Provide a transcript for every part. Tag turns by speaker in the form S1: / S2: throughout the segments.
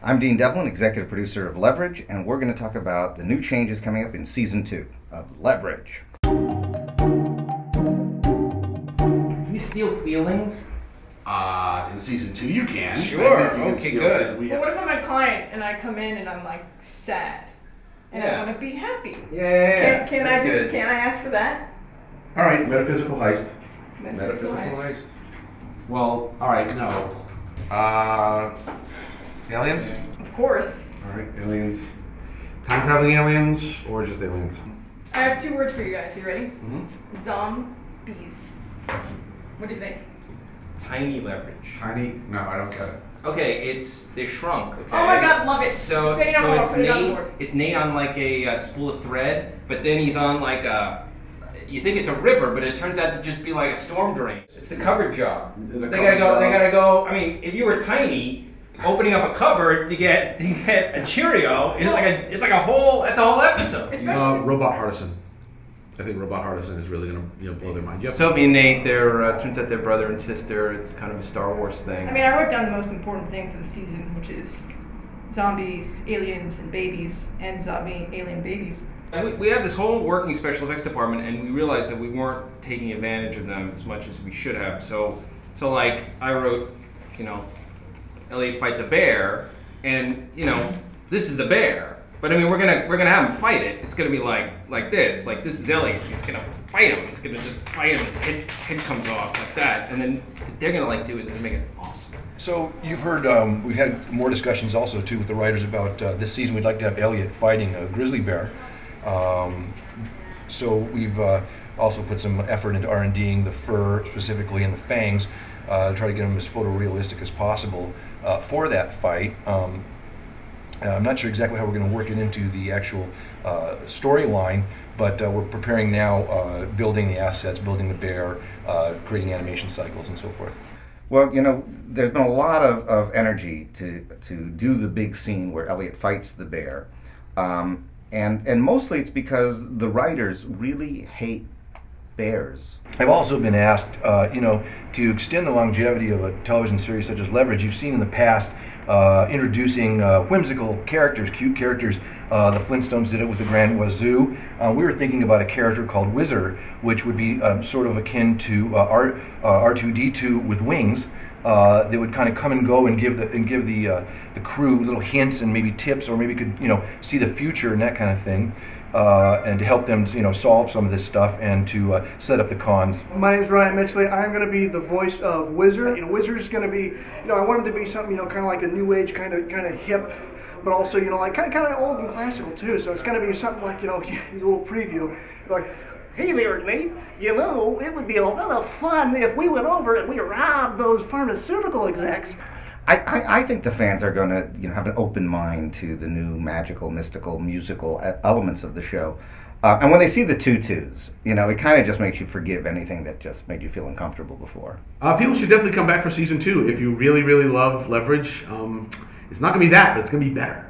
S1: I'm Dean Devlin, executive producer of Leverage, and we're going to talk about the new changes coming up in season 2 of Leverage.
S2: Can you steal feelings?
S3: In season 2 you can.
S2: Sure, okay, good.
S4: Well, what if I'm a client and I come in and I'm like sad and I want to be happy?
S2: Yeah.
S4: Can I ask for that?
S3: All right, metaphysical heist.
S4: Metaphysical heist.
S3: Well, all right, no. Aliens?
S4: Of course.
S3: All right, aliens. Time traveling aliens or just aliens?
S4: I have 2 words for you guys. You ready?
S3: Mm-hmm.
S4: Zombies. What do you think?
S2: Tiny leverage.
S3: Tiny? No, I don't get it.
S2: Okay, they shrunk. Okay?
S4: Oh my God, love it.
S2: So
S4: Say no more, put it on the board.
S2: it's Nate on like a spool of thread, but then he's on like you think it's a ripper, but it turns out to just be like a storm drain. It's the cupboard job. They gotta go. I mean, if you were tiny, opening up a cupboard to get a Cheerio is that's a whole episode.
S3: Robot Hardison. I think Robot Hardison is really gonna blow their mind. Yep.
S2: Sophie and Nate, turns out they're brother and sister. It's kind of a Star Wars thing.
S4: I mean, I wrote down the most important things of the season, which is zombies, aliens, and babies, and zombie alien babies.
S2: And we have this whole working special effects department, and we realized that we weren't taking advantage of them as much as we should have. So like I wrote, Eliot fights a bear, and this is the bear. But I mean, we're gonna have him fight it. It's gonna be like this. Like this is Eliot. It's gonna fight him. It's gonna just fight him. His head comes off like that, and then they're gonna do it. They're gonna make it awesome.
S5: So you've heard we've had more discussions also too with the writers about this season. We'd like to have Eliot fighting a grizzly bear. So we've also put some effort into R&Ding the fur specifically and the fangs, to try to get them as photorealistic as possible for that fight. I'm not sure exactly how we're going to work it into the actual storyline, but we're preparing now, building the assets, building the bear, creating animation cycles, and so forth.
S1: Well, there's been a lot of energy to do the big scene where Eliot fights the bear. And mostly it's because the writers really hate bears.
S5: I've also been asked, to extend the longevity of a television series such as Leverage. You've seen in the past introducing whimsical characters, cute characters. The Flintstones did it with the Grand Wazoo. We were thinking about a character called Whizzer, which would be sort of akin to R2-D2 with wings. They would kind of come and go and give the crew little hints and maybe tips, or maybe could see the future and that kind of thing, and to help them solve some of this stuff and to set up the cons.
S6: My name's Ryan Mitchley. I'm going to be the voice of Whizzer. Whizzer is going to be, I want him to be something kind of like a new age kind of hip, but also like kind of old and classical too. So it's going to be something like his little preview, like, hey there, Nate, it would be a lot of fun if we went over and we robbed those pharmaceutical execs.
S1: I think the fans are going to have an open mind to the new magical, mystical, musical elements of the show. And when they see the tutus, it kind of just makes you forgive anything that just made you feel uncomfortable before.
S3: People should definitely come back for season 2 if you really, really love Leverage. It's not going to be that, but it's going to be better.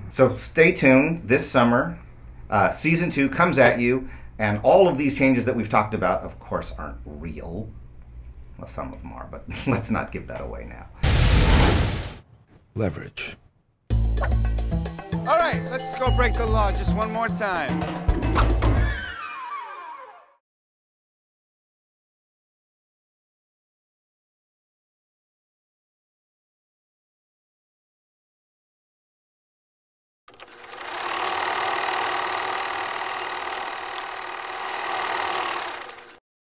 S1: So stay tuned this summer. Season 2 comes at you. And all of these changes that we've talked about, of course, aren't real. Well, some of them are, but let's not give that away now.
S7: Leverage.
S8: All right, let's go break the law just one more time.